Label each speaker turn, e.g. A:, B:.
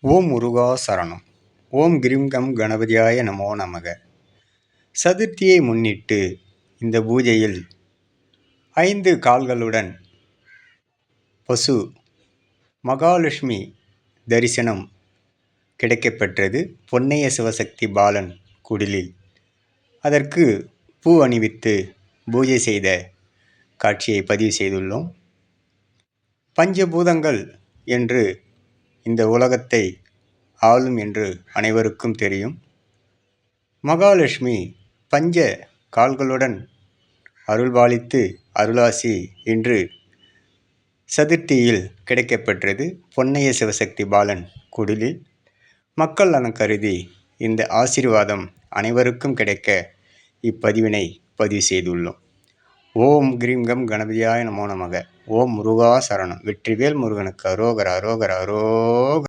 A: ஓம் முருகா சரணம். ஓம் cream come கணபதியாய நமோ நமக. சதுர்த்தியை முன்னிட்டு இந்த பூஜையில் 5 கால்களுடன் பசு மகாலட்சுமி தரிசனம் கிடைக்கப்பெற்றது பொன்னைய சிவசக்தி பாலன் குடிலில். அதற்கு பூ அணிவித்து பூஜை செய்த காட்சியை பதிவு செய்துள்ளோம். பஞ்சபூதங்கள் என்று இந்த உலகத்தை ஆளும் என்று அனைவருக்கும் தெரியும். மகாலட்சுமி பஞ்ச கால்களுடன் அருள்பாலித்து அருளாசி இன்று சதுர்த்தியில் கிடைக்கப்பெற்றது பொன்னைய சிவசக்தி பாலன் குடிலில். மக்கள் நலன் கருதி இந்த ஆசீர்வாதம் அனைவருக்கும் கிடைக்க இப்பதிவினை பதிவு செய்துள்ளோம். ஓம் கிரீம் கம் கணபதியாய நமோ நமக. ஓம் முருகா சரணம். வெற்றிவேல் முருகனுக்கு அரோகர அரோகர அரோகர.